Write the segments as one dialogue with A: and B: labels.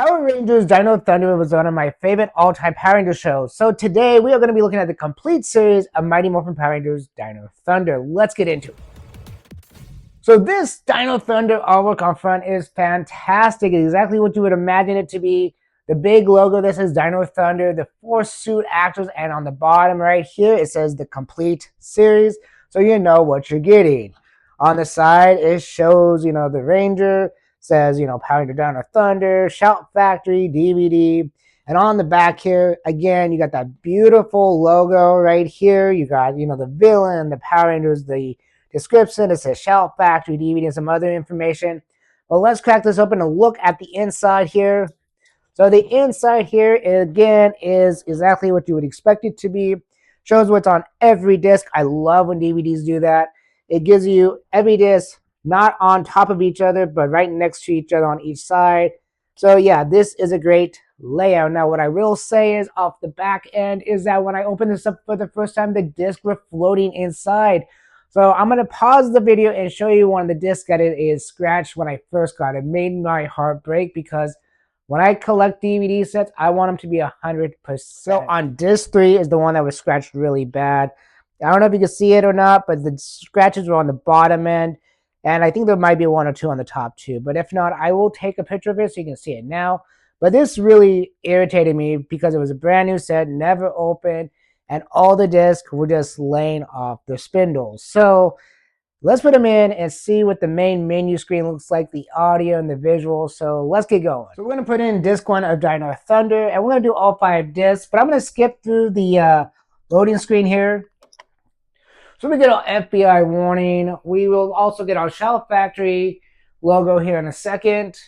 A: Power Rangers Dino Thunder was one of my favorite all-time Power Rangers shows. So today we are going to be looking at the complete series of Mighty Morphin Power Rangers Dino Thunder. Let's get into it. So this Dino Thunder artwork on front is fantastic. It's exactly what you would imagine it to be. The big logo that says Dino Thunder, the 4 suit actors, and on the bottom right here it says the complete series, so you know what you're getting. On the side it shows, the Ranger, says, Power Ranger Dino Thunder, Shout Factory, DVD. And on the back here, again, you got that beautiful logo right here. You got, the villain, the Power Rangers, the description. It says Shout Factory, DVD, and some other information. Well, let's crack this open and look at the inside here. So the inside here, again, is exactly what you would expect it to be. Shows what's on every disc. I love when DVDs do that. It gives you every disc not on top of each other, but right next to each other on each side. So yeah, this is a great layout. Now, what I will say is off the back end is that when I opened this up for the first time, the discs were floating inside. So I'm going to pause the video and show you one of the discs that it is scratched when I first got it. It made my heart break because when I collect DVD sets, I want them to be 100%. So on disc 3 is the one that was scratched really bad. I don't know if you can see it or not, but the scratches were on the bottom end. And I think there might be 1 or 2 on the top too. But if not, I will take a picture of it so you can see it now. But this really irritated me because it was a brand new set, never opened, and all the discs were just laying off their spindles. So let's put them in and see what the main menu screen looks like, the audio and the visual. So let's get going. So we're going to put in disc 1 of Dino Thunder, and we're going to do all 5 discs. But I'm going to skip through the loading screen here. So we get our FBI warning. We will also get our Shout Factory logo here in a second.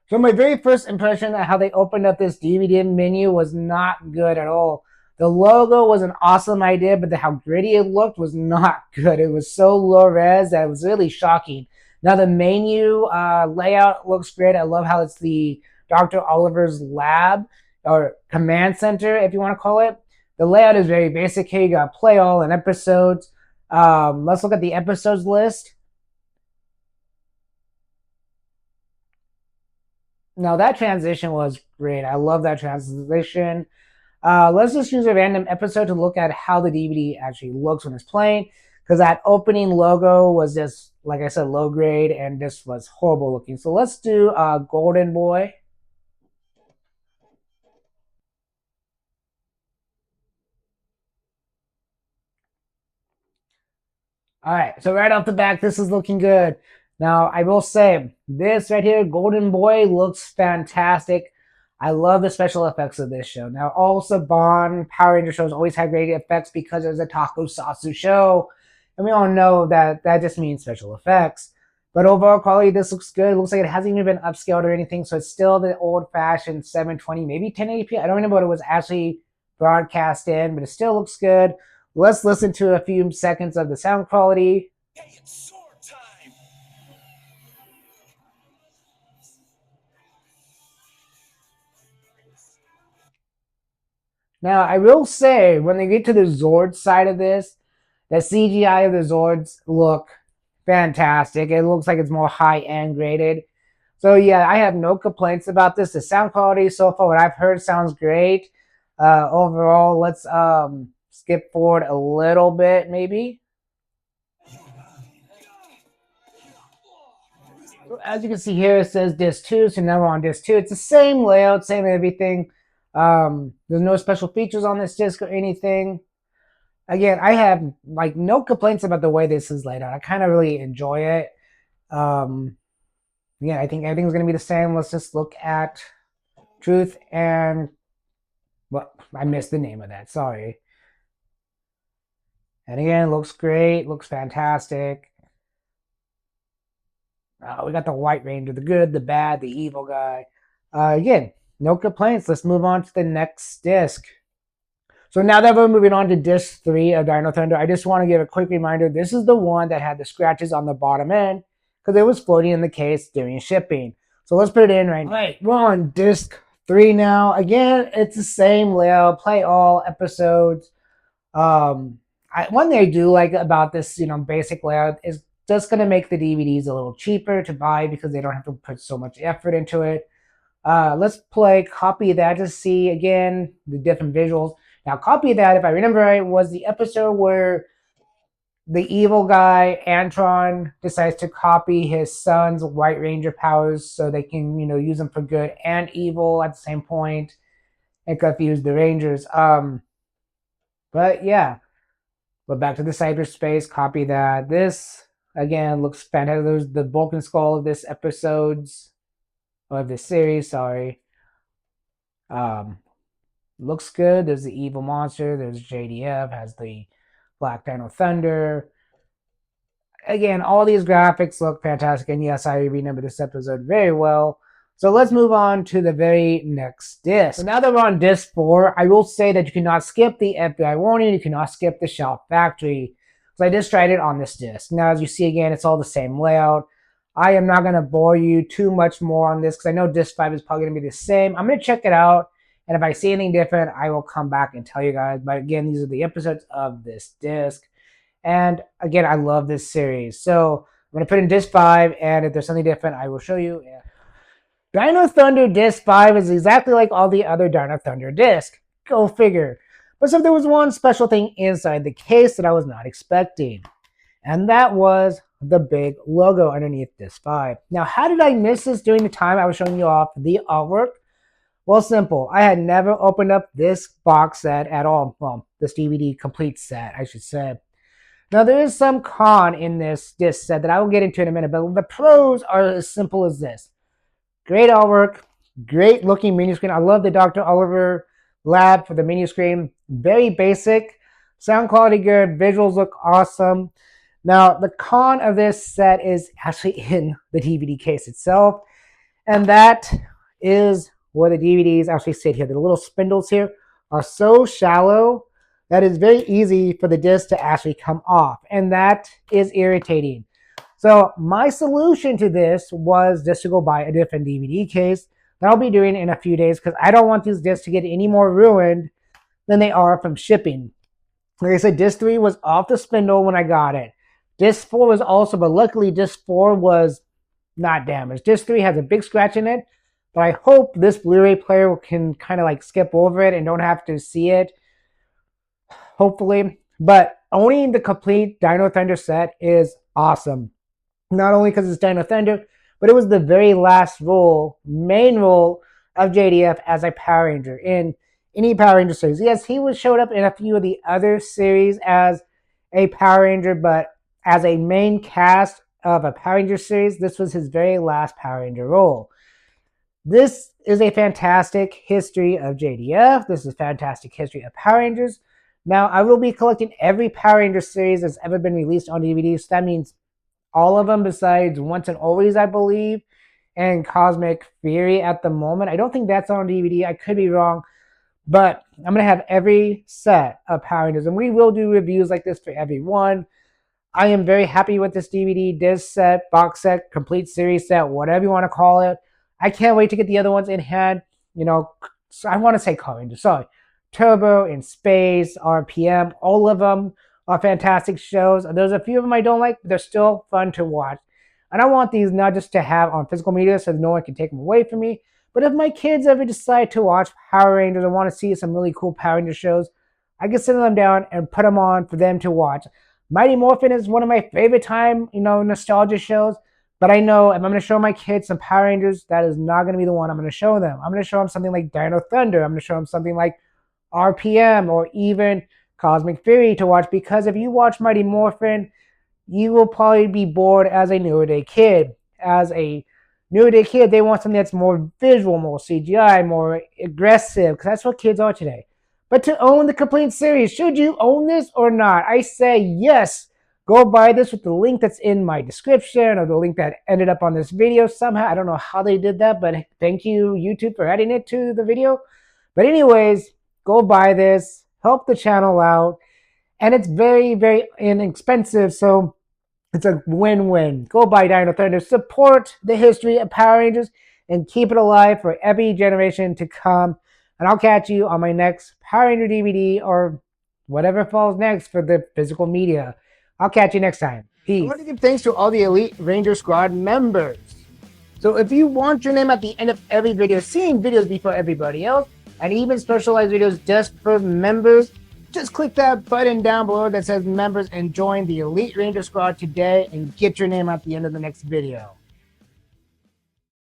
A: So my very first impression of how they opened up this DVD menu was not good at all. The logo was an awesome idea, but how gritty it looked was not good. It was so low res that it was really shocking. Now the menu layout looks great. I love how it's the Dr. Oliver's lab or command center, if you want to call it. The layout is very basic here. You got play all and episodes. Let's look at the episodes list. Now that transition was great. I love that transition. Let's just use a random episode to look at how the DVD actually looks when it's playing. Because that opening logo was just, like I said, low grade and just was horrible looking. So let's do Golden Boy. All right, so right off the back, this is looking good. Now, I will say, this right here, Golden Boy, looks fantastic. I love the special effects of this show. Now, all Saban Power Ranger shows always have great effects because it was a tokusatsu show. And we all know that that just means special effects. But overall quality, this looks good. It looks like it hasn't even been upscaled or anything. So it's still the old-fashioned 720, maybe 1080p. I don't remember what it was actually broadcast in, but it still looks good. Let's listen to a few seconds of the sound quality. Hey, it's sword time. Now, I will say, when they get to the Zord side of this, the CGI of the Zords look fantastic. It looks like it's more high-end graded. So yeah, I have no complaints about this. The sound quality so far, what I've heard, sounds great. Overall, let's skip forward a little bit, maybe. So as you can see here, it says disc 2, so now we're on disc 2. It's the same layout, same everything. There's no special features on this disc or anything. Again, I have no complaints about the way this is laid out. I kind of really enjoy it. Yeah, I think everything's going to be the same. Let's just look at Truth and... Well, I missed the name of that. Sorry. And again, looks great. Looks fantastic. We got the White Ranger, the good, the bad, the evil guy. Again, no complaints. Let's move on to the next disc. So now that we're moving on to disc 3 of Dino Thunder, I just want to give a quick reminder. This is the one that had the scratches on the bottom end because it was floating in the case during shipping. So let's put it in right now. All right, we're on disc 3 now. Again, it's the same layout, play all episodes. One thing I do like about this, basic layout is just going to make the DVDs a little cheaper to buy because they don't have to put so much effort into it. Let's play Copy That to see again the different visuals. Now, Copy That, if I remember right, was the episode where the evil guy Antron decides to copy his son's White Ranger powers so they can, use them for good and evil at the same point and confuse the Rangers. But yeah, but back to the cyberspace. Copy That. This again looks fantastic. There's the Vulcan skull of this episode's of this series. Sorry. Um, Looks good. There's the evil monster. There's JDF. Has the Black Dino Thunder. Again, all these graphics look fantastic, and yes, I remember this episode very well. So let's move on to the very next disc. So now that we're on disc 4, I will say that you cannot skip the FBI warning, you cannot skip the Shout Factory. So I just tried it on this disc. Now, as you see again, it's all the same layout. I am not going to bore you too much more on this because I know disc 5 is probably going to be the same. I'm going to check it out, and if I see anything different, I will come back and tell you guys. But again, these are the episodes of this disc. And again, I love this series. So I'm going to put in disc 5, and if there's something different, I will show you. Yeah. Dino Thunder disc 5 is exactly like all the other Dino Thunder discs. Go figure. But so there was one special thing inside the case that I was not expecting. And that was the big logo underneath disc 5. Now, how did I miss this during the time I was showing you off the artwork? Well, simple. I had never opened up this box set at all. Well, this DVD complete set, I should say. Now, there is some con in this disc set that I will get into in a minute, but the pros are as simple as this. Great artwork, great looking menu screen. I love the Dr. Oliver lab for the menu screen. Very basic. Sound quality good. Visuals look awesome. Now, the con of this set is actually in the DVD case itself, and that is where the DVDs actually sit here. The little spindles here are so shallow that it's very easy for the disc to actually come off, and that is irritating. So my solution to this was just to go buy a different DVD case that I'll be doing in a few days because I don't want these discs to get any more ruined than they are from shipping. Like I said, disc 3 was off the spindle when I got it. Disc 4 was also, but luckily disc 4 was not damaged. Disc 3 has a big scratch in it, but I hope this Blu-ray player can kind of like skip over it and don't have to see it. Hopefully. But owning the complete Dino Thunder set is awesome. Not only because it's Dino Thunder, but it was the very last main role of JDF as a Power Ranger in any Power Ranger series. Yes, he showed up in a few of the other series as a Power Ranger, but as a main cast of a Power Ranger series, this was his very last Power Ranger role. This is a fantastic history of JDF. This is a fantastic history of Power Rangers. Now, I will be collecting every Power Ranger series that's ever been released on DVD. So that means all of them besides Once and Always, I believe, and Cosmic Fury at the moment. I don't think that's on DVD. I could be wrong. But I'm going to have every set of Power Rangers. And we will do reviews like this for every one. I am very happy with this DVD, disc set, box set, complete series set, whatever you want to call it. I can't wait to get the other ones in hand. I want to say Power Rangers. Sorry. Turbo, In Space, RPM, all of them are fantastic shows. There's a few of them I don't like, but they're still fun to watch. And I want these not just to have on physical media so no one can take them away from me, but if my kids ever decide to watch Power Rangers and want to see some really cool Power Ranger shows, I can send them down and put them on for them to watch. Mighty Morphin is one of my favorite time, nostalgia shows. But I know if I'm going to show my kids some Power Rangers, that is not going to be the one I'm going to show them. I'm going to show them something like Dino Thunder. I'm going to show them something like RPM or even Cosmic Fury to watch, because if you watch Mighty Morphin, you will probably be bored as a newer day kid. As a newer day kid, they want something that's more visual, more CGI, more aggressive, because that's what kids are today. But to own the complete series, should you own this or not? I say yes. Go buy this with the link that's in my description or the link that ended up on this video somehow. I don't know how they did that, but thank you, YouTube, for adding it to the video. But anyways, go buy this. Help the channel out. And it's very, very inexpensive, so it's a win-win. Go buy Dino Thunder. Support the history of Power Rangers and keep it alive for every generation to come. And I'll catch you on my next Power Ranger DVD or whatever falls next for the physical media. I'll catch you next time. Peace. I want to give thanks to all the Elite Ranger Squad members. So if you want your name at the end of every video, seeing videos before everybody else, and even specialized videos just for members, just click that button down below that says members and join the Elite Ranger Squad today and get your name at the end of the next video.